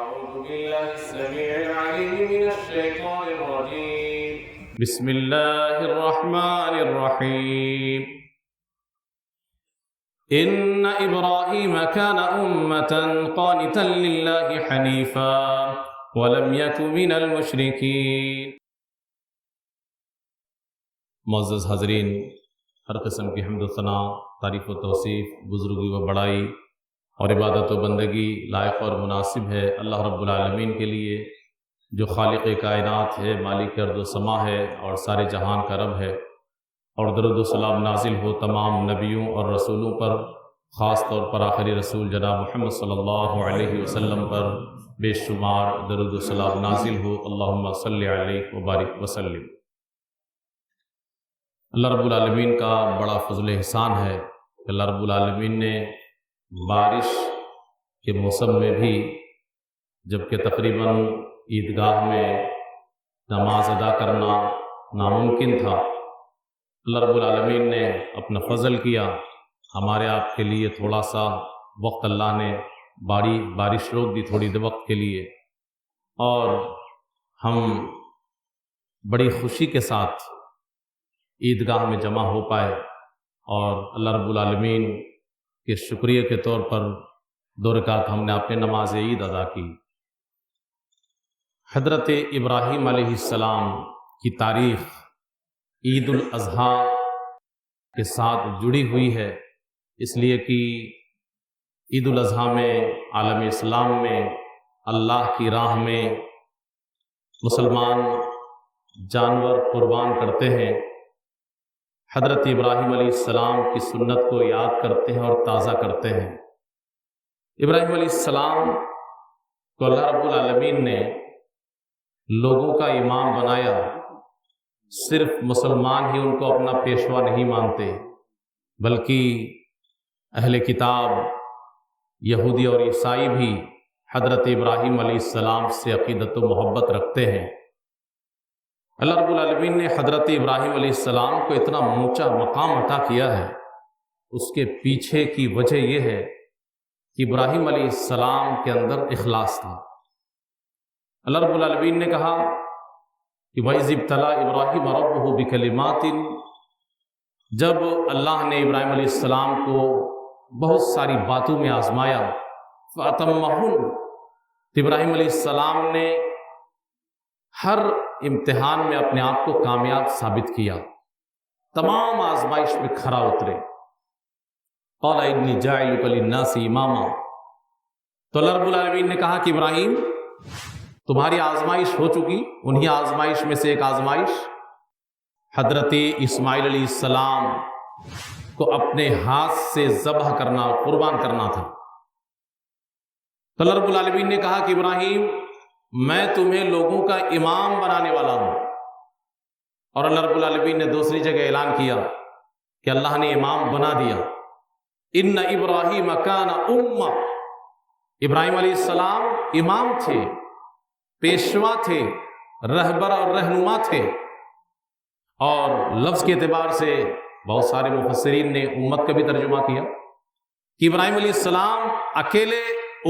أعوذ بالله السميع العليم من الشيطان الرجيم بسم الله الرحمن الرحيم إن إبراهيم كان أمة قانتا لله حنيفا ولم يك من المشركين۔ معزز حاضرین، ہر قسم کی حمد و ثنا، تعریف و توصیف، بزرگی و بڑائی اور عبادت و بندگی لائق اور مناسب ہے اللہ رب العالمین کے لیے، جو خالق کائنات ہے، مالک ارض و سما ہے اور سارے جہان کا رب ہے۔ اور درود و سلام نازل ہو تمام نبیوں اور رسولوں پر، خاص طور پر آخری رسول جناب محمد صلی اللہ علیہ وسلم پر بے شمار درود و سلام نازل ہو۔ اللہم صلی علیہ وبارک وسلم۔ اللہ رب العالمین کا بڑا فضل احسان ہے کہ اللہ رب العالمین نے بارش کے موسم میں بھی، جبکہ تقریباً عیدگاہ میں نماز ادا کرنا ناممکن تھا، اللہ رب العالمین نے اپنا فضل کیا، ہمارے آپ کے لیے تھوڑا سا وقت اللہ نے بارش روک دی تھوڑی دیر وقت کے لیے، اور ہم بڑی خوشی کے ساتھ عیدگاہ میں جمع ہو پائے، اور اللہ رب العالمین کے شکریہ کے طور پر 2 رکعت ہم نے اپنے نماز عید ادا کی۔ حضرت ابراہیم علیہ السلام کی تاریخ عید الاضحیٰ کے ساتھ جڑی ہوئی ہے، اس لیے کہ عید الاضحیٰ میں عالم اسلام میں اللہ کی راہ میں مسلمان جانور قربان کرتے ہیں، حضرت ابراہیم علیہ السلام کی سنت کو یاد کرتے ہیں اور تازہ کرتے ہیں۔ ابراہیم علیہ السلام کو اللہ رب العالمین نے لوگوں کا امام بنایا، صرف مسلمان ہی ان کو اپنا پیشوا نہیں مانتے، بلکہ اہل کتاب یہودی اور عیسائی بھی حضرت ابراہیم علیہ السلام سے عقیدت و محبت رکھتے ہیں۔ اللہ رب العالمین نے حضرت ابراہیم علیہ السلام کو اتنا اونچا مقام عطا کیا ہے، اس کے پیچھے کی وجہ یہ ہے کہ ابراہیم علیہ السلام کے اندر اخلاص تھا۔ اللہ رب العالمین نے کہا کہ وَإِذِ ابْتَلَىٰ إِبْرَاهِيمَ رَبُّهُ بِكَلِمَاتٍ، جب اللہ نے ابراہیم علیہ السلام کو بہت ساری باتوں میں آزمایا، فَأَتَمَّهُنَّ، تو ابراہیم علیہ السلام نے ہر امتحان میں اپنے آپ کو کامیاب ثابت کیا، تمام آزمائش میں کھرا اترے۔ قَالَ إِنِّي جَاعِلُكَ لِلنَّاسِ إِمَامًا، تو اللہ رب العالمین نے کہا کہ ابراہیم تمہاری آزمائش ہو چکی، انہی آزمائش میں سے ایک آزمائش حضرت اسماعیل علیہ السلام کو اپنے ہاتھ سے ذبح کرنا، قربان کرنا تھا۔ تو اللہ رب العالمین نے کہا کہ ابراہیم میں تمہیں لوگوں کا امام بنانے والا ہوں، اور اللہ رب العالمین نے دوسری جگہ اعلان کیا کہ اللہ نے امام بنا دیا۔ ان ابراہیم کان امہ، ابراہیم علیہ السلام امام تھے، پیشوا تھے، رہبر اور رہنما تھے، اور لفظ کے اعتبار سے بہت سارے مفسرین نے امت کا بھی ترجمہ کیا کہ ابراہیم علیہ السلام اکیلے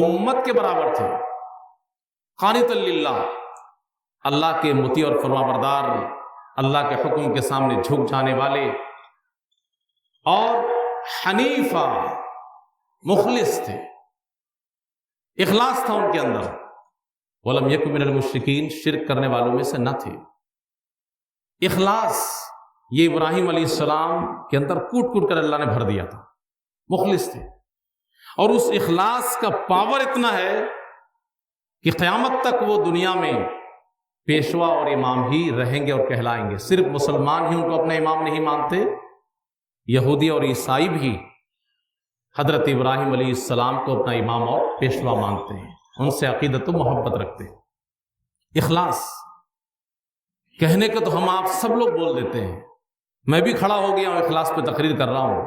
امت کے برابر تھے، قانتا للہ، اللہ کے مطیع اور فرما بردار، اللہ کے حکم کے سامنے جھک جانے والے، اور حنیفہ، مخلص تھے، اخلاص تھا ان کے اندر، وَلَمْ يَكُ مِنَ الْمُشْرِكِينَ، شرک کرنے والوں میں سے نہ تھے۔ اخلاص یہ ابراہیم علیہ السلام کے اندر کوٹ کوٹ کر اللہ نے بھر دیا تھا، مخلص تھے، اور اس اخلاص کا پاور اتنا ہے کہ قیامت تک وہ دنیا میں پیشوا اور امام ہی رہیں گے اور کہلائیں گے۔ صرف مسلمان ہی ان کو اپنا امام نہیں مانتے، یہودی اور عیسائی بھی حضرت ابراہیم علیہ السلام کو اپنا امام اور پیشوا مانتے ہیں، ان سے عقیدت و محبت رکھتے ہیں۔ اخلاص کہنے کا تو ہم آپ سب لوگ بول دیتے ہیں، میں بھی کھڑا ہو گیا ہوں اخلاص پہ تقریر کر رہا ہوں،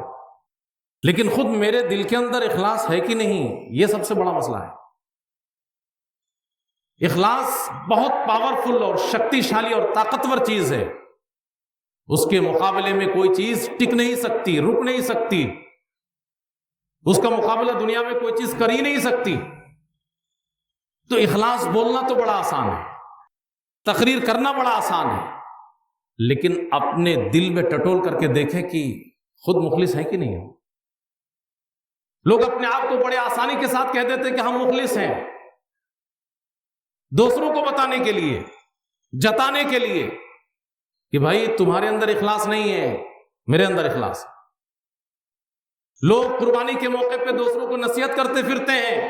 لیکن خود میرے دل کے اندر اخلاص ہے کہ نہیں، یہ سب سے بڑا مسئلہ ہے۔ اخلاص بہت پاورفل اور شکتی شالی اور طاقتور چیز ہے، اس کے مقابلے میں کوئی چیز ٹک نہیں سکتی، رک نہیں سکتی، اس کا مقابلہ دنیا میں کوئی چیز کر ہی نہیں سکتی۔ تو اخلاص بولنا تو بڑا آسان ہے، تقریر کرنا بڑا آسان ہے، لیکن اپنے دل میں ٹٹول کر کے دیکھیں کہ خود مخلص ہے کہ نہیں ہے۔ لوگ اپنے آپ کو بڑے آسانی کے ساتھ کہہ دیتے کہ ہم مخلص ہیں، دوسروں کو بتانے کے لیے، جتانے کے لیے کہ بھائی تمہارے اندر اخلاص نہیں ہے، میرے اندر اخلاص ہے۔ لوگ قربانی کے موقع پہ دوسروں کو نصیحت کرتے پھرتے ہیں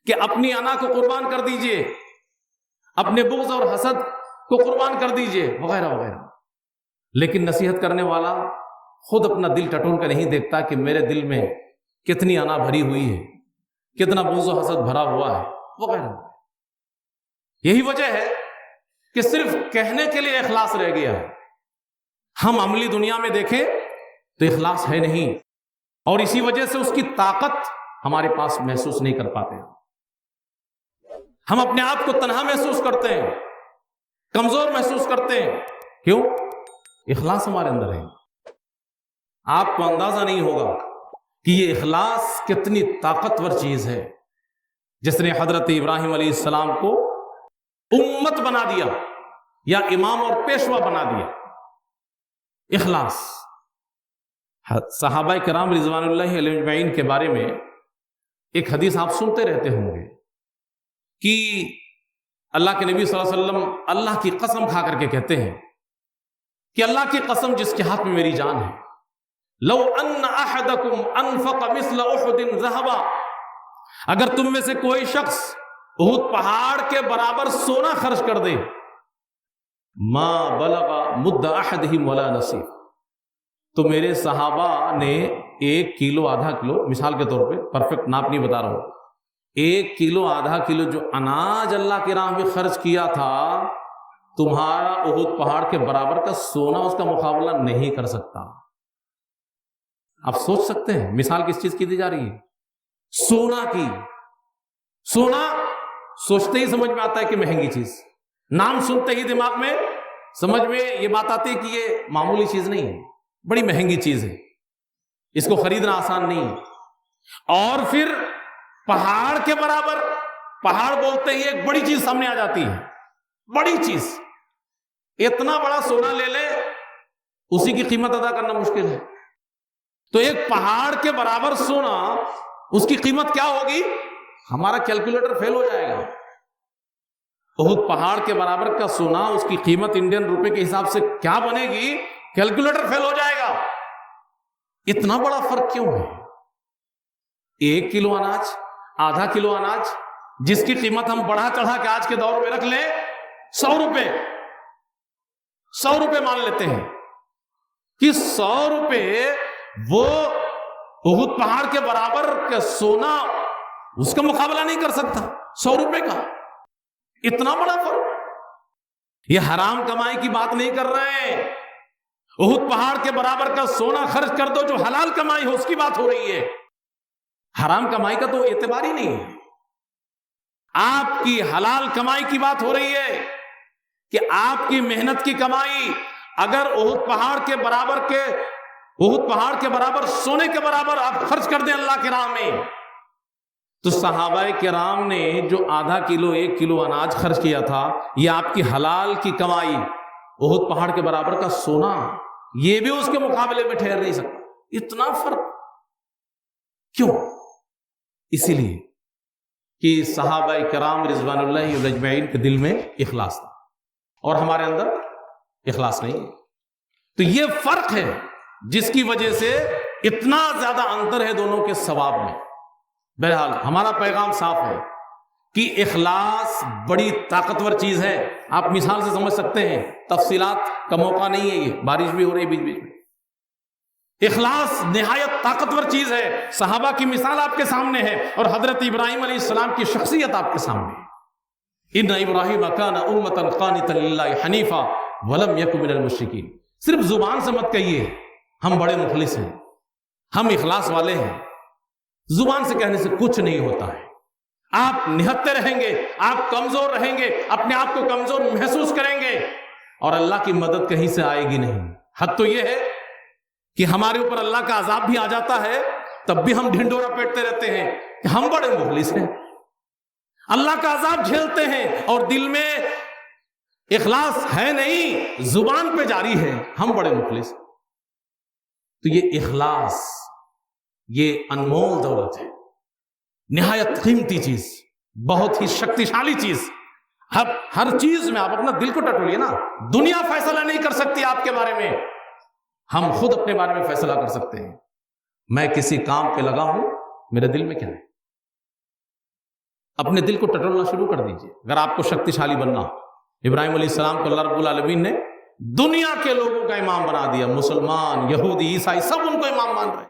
کہ اپنی انا کو قربان کر دیجئے، اپنے بغض اور حسد کو قربان کر دیجئے، وغیرہ وغیرہ، لیکن نصیحت کرنے والا خود اپنا دل ٹٹول کر نہیں دیکھتا کہ میرے دل میں کتنی انا بھری ہوئی ہے، کتنا بغض و حسد بھرا ہوا ہے، وغیرہ۔ یہی وجہ ہے کہ صرف کہنے کے لیے اخلاص رہ گیا ہے، ہم عملی دنیا میں دیکھیں تو اخلاص ہے نہیں، اور اسی وجہ سے اس کی طاقت ہمارے پاس محسوس نہیں کر پاتے۔ ہم اپنے آپ کو تنہا محسوس کرتے ہیں، کمزور محسوس کرتے ہیں، کیوں؟ اخلاص ہمارے اندر ہے۔ آپ کو اندازہ نہیں ہوگا کہ یہ اخلاص کتنی طاقتور چیز ہے، جس نے حضرت ابراہیم علیہ السلام کو امت بنا دیا یا امام اور پیشوا بنا دیا۔ اخلاص۔ صحابہ کرام رضوان اللہ علیہم اجمعین کے بارے میں ایک حدیث آپ سنتے رہتے ہوں گے کہ اللہ کے نبی صلی اللہ علیہ وسلم اللہ کی قسم کھا کر کے کہتے ہیں کہ اللہ کی قسم جس کے ہاتھ میں میری جان ہے، لو ان احدکم انفق مثل احد ذهبا، اگر تم میں سے کوئی شخص احد پہاڑ کے برابر سونا خرچ کر دے، ما بلغ مد احدہم ولا نصیف، تو میرے صحابہ نے 1 کلو آدھا کلو، مثال کے طور پہ، پرفیکٹ ناپ نہیں بتا رہا ہوں، 1 کلو آدھا کلو جو اناج اللہ کی راہ میں خرچ کیا تھا، تمہارا احد پہاڑ کے برابر کا سونا اس کا مقابلہ نہیں کر سکتا۔ آپ سوچ سکتے ہیں مثال کس چیز کی دی جا رہی ہے؟ سونا کی۔ سونا سوچتے ہی سمجھ میں آتا ہے کہ مہنگی چیز، نام سنتے ہی دماغ میں سمجھ میں یہ بات آتی ہے کہ یہ معمولی چیز نہیں ہے، بڑی مہنگی چیز ہے، اس کو خریدنا آسان نہیں ہے۔ اور پھر پہاڑ کے برابر، پہاڑ بولتے ہی ایک بڑی چیز سامنے آ جاتی ہے، بڑی چیز۔ اتنا بڑا سونا لے لے، اسی کی قیمت ادا کرنا مشکل ہے، تو ایک پہاڑ کے برابر سونا، اس کی قیمت کیا ہوگی؟ ہمارا کیلکولیٹر فیل ہو جائے گا۔ احد پہاڑ کے برابر کا سونا، اس کی قیمت انڈین روپے کے حساب سے کیا بنے گی؟ کیلکولیٹر فیل ہو جائے گا۔ اتنا بڑا فرق کیوں ہے؟ 1 کلو اناج، آدھا کلو اناج، جس کی قیمت ہم بڑھا چڑھا کے آج کے دور میں رکھ لیں 100 روپے، 100 روپے مان لیتے ہیں کہ 100 روپے وہ احد پہاڑ کے برابر کا سونا اس کا مقابلہ نہیں کر سکتا، 100 روپے کا۔ اتنا بڑا فرق۔ یہ حرام کمائی کی بات نہیں کر رہے ہیں، احد پہاڑ کے برابر کا سونا خرچ کر دو جو حلال کمائی ہو، اس کی بات ہو رہی ہے۔ حرام کمائی کا تو اعتبار ہی نہیں ہے، آپ کی حلال کمائی کی بات ہو رہی ہے کہ آپ کی محنت کی کمائی اگر احد پہاڑ کے برابر سونے کے برابر آپ خرچ کر دیں اللہ کی راہ میں، تو صحابہ کرام نے جو آدھا کلو 1 کلو اناج خرچ کیا تھا، یہ آپ کی حلال کی کمائی، احد پہاڑ کے برابر کا سونا، یہ بھی اس کے مقابلے میں ٹھہر نہیں سکتا۔ اتنا فرق کیوں؟ اسی لیے کہ صحابہ کرام رضوان اللہ اجمعین کے دل میں اخلاص تھا اور ہمارے اندر اخلاص نہیں ہے۔ تو یہ فرق ہے جس کی وجہ سے اتنا زیادہ انتر ہے دونوں کے ثواب میں۔ بہرحال ہمارا پیغام صاف ہے کہ اخلاص بڑی طاقتور چیز ہے۔ آپ مثال سے سمجھ سکتے ہیں، تفصیلات کا موقع نہیں ہے، یہ بارش بھی ہو رہی ہے بیچ بیچ میں۔ اخلاص نہایت طاقتور چیز ہے۔ صحابہ کی مثال آپ کے سامنے ہے اور حضرت ابراہیم علیہ السلام کی شخصیت آپ کے سامنے ہے۔ ان ابراہیم کان امۃ قانتا للہ حنیفا ولم یک من المشرکین۔ صرف زبان سے مت کہیے ہم بڑے مخلص ہیں، ہم اخلاص والے ہیں، زبان سے کہنے سے کچھ نہیں ہوتا ہے۔ آپ نہتے رہیں گے، آپ کمزور رہیں گے، اپنے آپ کو کمزور محسوس کریں گے اور اللہ کی مدد کہیں سے آئے گی نہیں۔ حد تو یہ ہے کہ ہمارے اوپر اللہ کا عذاب بھی آ جاتا ہے، تب بھی ہم ڈھنڈورا پیٹتے رہتے ہیں کہ ہم بڑے مخلص ہیں۔ اللہ کا عذاب جھیلتے ہیں اور دل میں اخلاص ہے نہیں، زبان پہ جاری ہے ہم بڑے مخلص۔ تو یہ اخلاص یہ انمول دولت ہے، نہایت قیمتی چیز، بہت ہی شکتیشالی چیز۔ ہر چیز میں آپ اپنا دل کو ٹٹولیے نا، دنیا فیصلہ نہیں کر سکتی آپ کے بارے میں، ہم خود اپنے بارے میں فیصلہ کر سکتے ہیں۔ میں کسی کام پہ لگا ہوں، میرے دل میں کیا ہے؟ اپنے دل کو ٹٹولنا شروع کر دیجئے اگر آپ کو شکتیشالی بننا۔ ابراہیم علیہ السلام کو اللہ رب العالمین نے دنیا کے لوگوں کا امام بنا دیا، مسلمان، یہودی، عیسائی سب ان کو امام مان رہے،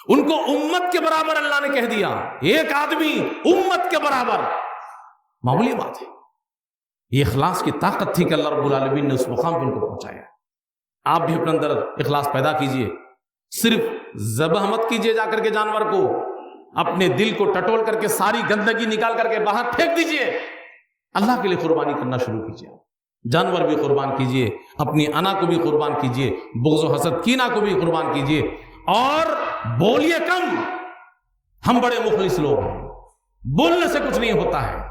ان کو امت کے برابر اللہ نے کہہ دیا، ایک آدمی امت کے برابر، معمولی بات ہے۔ یہ اخلاص کی طاقت تھی کہ اللہ رب العالمین نے اس مقام پہ ان کو پہنچایا۔ آپ بھی اپنے اندر اخلاص پیدا کیجئے، صرف ذبح مت کیجئے جا کر کے جانور کو، اپنے دل کو ٹٹول کر کے ساری گندگی نکال کر کے باہر پھینک دیجئے، اللہ کے لیے قربانی کرنا شروع کیجئے۔ جانور بھی قربان کیجئے، اپنی انا کو بھی قربان کیجئے، بغض و حسد کینہ کو بھی قربان کیجئے، اور بولیے کم۔ ہم بڑے مخلص لوگ ہیں، بولنے سے کچھ نہیں ہوتا ہے،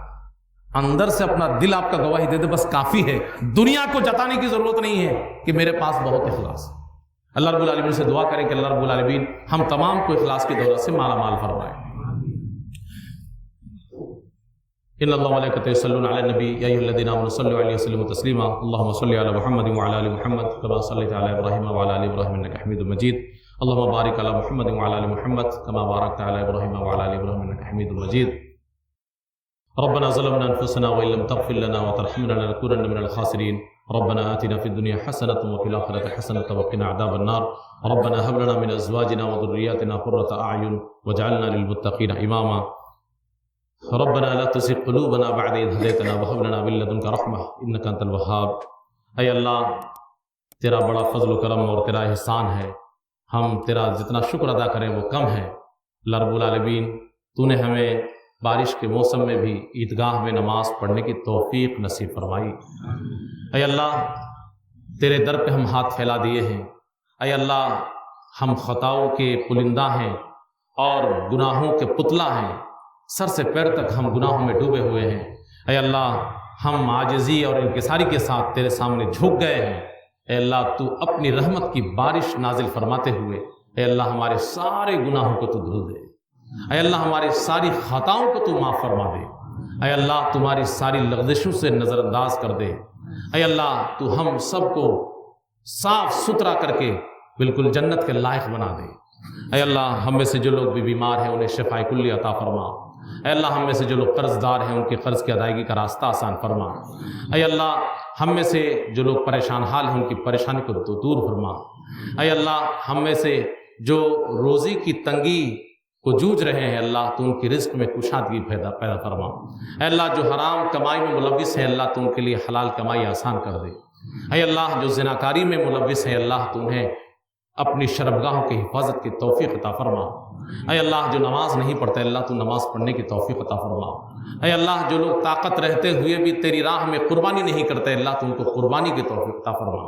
اندر سے اپنا دل آپ کا گواہی دے دے بس کافی ہے، دنیا کو جتانے کی ضرورت نہیں ہے کہ میرے پاس بہت اخلاص ہے۔ اللہ رب العالمین سے دعا کریں کہ اللہ رب العالمین ہم تمام کو اخلاص کی دولت سے مالا مال فرمائے۔ ان اللہ وملائکتہ یصلون علی النبی یا ایھا الذین آمنوا صلوا علیہ وسلموا تسلیما اللهم صل علی محمد وعلی آل محمد كما صلیت علی ابراہیم وعلی آل ابراہیم انک حمید مجید اللهم بارک علی محمد وعلی آل محمد كما بارکت علی ابراہیم وعلی آل ابراہیم انک حمید مجید ربنا ظلمنا انفسنا وان لم تغفر لنا وترحمنا لنكونن من الخاسرین ربنا آتنا في الدنيا حسنة وفي الآخرة حسنة وقنا عذاب النار ربنا هب لنا من أزواجنا وذرياتنا قرة أعين واجعلنا للمتقين إماما ربنا لا تزغ قلوبنا بعد إذ هديتنا وهب لنا من لدنك رحمة إنك أنت الوهاب۔ اے اللہ تیرا بڑا فضل و کرم اور تیرا احسان ہے، ہم تیرا جتنا شکر ادا کریں وہ کم ہے۔ اللہ رب العالمین تو نے ہمیں بارش کے موسم میں بھی عیدگاہ میں نماز پڑھنے کی توفیق نصیب فرمائی۔ اے اللہ تیرے در پہ ہم ہاتھ پھیلا دیے ہیں، اے اللہ ہم خطاؤں کے پلندہ ہیں اور گناہوں کے پتلا ہیں، سر سے پیر تک ہم گناہوں میں ڈوبے ہوئے ہیں۔ اے اللہ ہم عاجزی اور انکساری کے ساتھ تیرے سامنے جھک گئے ہیں۔ اے اللہ تو اپنی رحمت کی بارش نازل فرماتے ہوئے اے اللہ ہمارے سارے گناہوں کو تو دھل دے، اے اللہ ہماری ساری خطاؤں کو تو معاف فرما دے، اے اللہ تمہاری ساری لغزشوں سے نظر انداز کر دے، اے اللہ تو ہم سب کو صاف ستھرا کر کے بالکل جنت کے لائق بنا دے۔ اے اللہ ہم میں سے جو لوگ بھی بیمار ہیں انہیں شفاء کلی عطا فرما، اے اللہ ہم میں سے جو لوگ قرض دار ہیں ان کے قرض کی ادائیگی کا راستہ آسان فرما، اے اللہ ہم میں سے جو لوگ پریشان حال ہیں ان کی پریشانی کو تو دور فرما، اے اللہ ہم میں سے جو روزی کی تنگی کو جوجھ رہے ہیں اللہ تو ان کی رزق میں کشادگی پیدا فرما، اے اللہ جو حرام کمائی میں ملوث ہیں اللہ تو ان کے لیے حلال کمائی آسان کر دے، اے اللہ جو زناکاری میں ملوث ہیں اللہ تو انہیں اپنی شرمگاہوں کی حفاظت کی توفیق عطا فرما، اے اللہ جو نماز نہیں پڑھتے اللہ تو نماز پڑھنے کی توفیق عطا فرما، اے اللہ جو لوگ طاقت رہتے ہوئے بھی تیری راہ میں قربانی نہیں کرتے اللہ تو ان کو قربانی کی توفیق عطا فرما،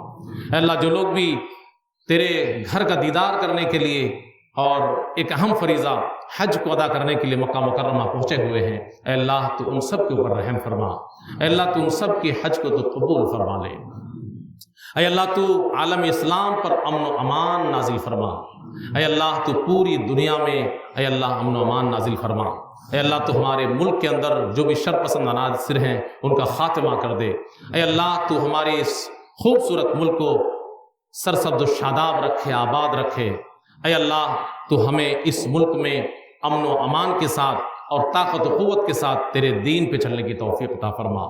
اے اللہ جو لوگ بھی تیرے گھر کا دیدار کرنے کے لیے اور ایک اہم فریضہ حج کو ادا کرنے کے لیے مکہ مکرمہ پہنچے ہوئے ہیں اے اللہ تو ان سب کے اوپر رحم فرما، اے اللہ تو ان سب کی حج کو تو قبول فرما لے، اے اللہ تو عالم اسلام پر امن و امان نازل فرما، اے اللہ تو پوری دنیا میں اے اللہ امن و امان نازل فرما، اے اللہ تو ہمارے ملک کے اندر جو بھی شر پسند عناصر ہیں ان کا خاتمہ کر دے، اے اللہ تو ہمارے اس خوبصورت ملک کو سرسبز و شاداب رکھے، آباد رکھے، اے اللہ تو ہمیں اس ملک میں امن و امان کے ساتھ اور طاقت و قوت کے ساتھ تیرے دین پہ چلنے کی توفیق عطا فرما،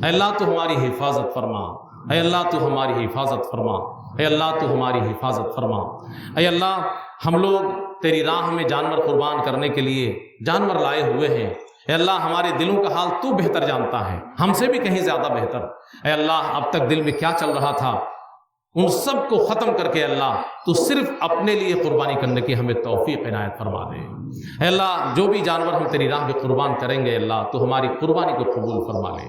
اے اللہ تو ہماری حفاظت فرما، اے اللہ تو ہماری حفاظت فرما، اے اللہ تو ہماری حفاظت فرما، اے اللہ ہم لوگ تیری راہ میں جانور قربان کرنے کے لیے جانور لائے ہوئے ہیں، اے اللہ ہمارے دلوں کا حال تو بہتر جانتا ہے، ہم سے بھی کہیں زیادہ بہتر، اے اللہ اب تک دل میں کیا چل رہا تھا ان سب کو ختم کر کے اللہ تو صرف اپنے لیے قربانی کرنے کی ہمیں توفیق عنایت فرما دے، اے اللہ جو بھی جانور ہم تیری راہ میں قربان کریں گے اللہ تو ہماری قربانی کو قبول فرما لے،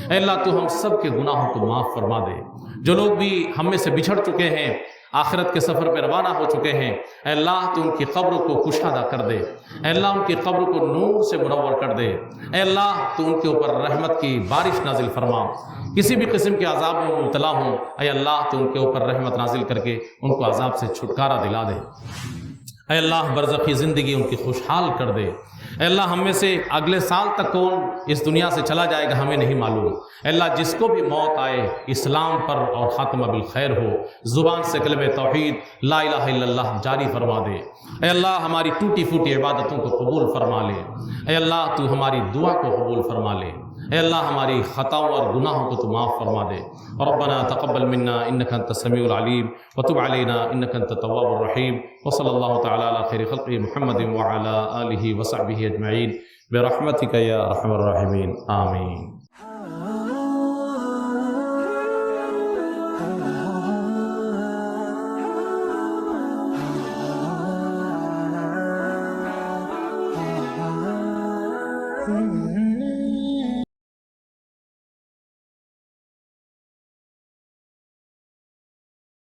اے اللہ تو ہم سب کے گناہوں کو معاف فرما دے، جو لوگ بھی ہم میں سے بچھڑ چکے ہیں آخرت کے سفر پہ روانہ ہو چکے ہیں، اے اللہ تو ان کی قبر کو کشادہ کر دے، اے اللہ ان کی قبر کو نور سے منور کر دے، اے اللہ تو ان کے اوپر رحمت کی بارش نازل فرما، کسی بھی قسم کے عذاب میں مبتلا ہوں اے اللہ تو ان کے اوپر رحمت نازل کر کے ان کو عذاب سے چھٹکارا دلا دے، اے اللہ برزخی زندگی ان کی خوشحال کر دے، اے اللہ ہم میں سے اگلے سال تک کون اس دنیا سے چلا جائے گا ہمیں نہیں معلوم، اے اللہ جس کو بھی موت آئے اسلام پر اور خاتمہ بالخیر ہو، زبان سے کلمہ توحید لا الہ الا اللہ جاری فرما دے، اے اللہ ہماری ٹوٹی پھوٹی عبادتوں کو قبول فرما لے، اے اللہ تو ہماری دعا کو قبول فرما لے، اے اللہ ہماری خطاؤں اور گناہوں کو تو معاف فرما دے، ربنا تقبل منا انک انت السمیع العلیم وتب علینا انک انت التواب الرحیم، وصلی اللہ تعالی علی خیر خلقہ محمد وعلی آلہ وصحبہ اجمعین برحمتک یا ارحم الراحمین آمین۔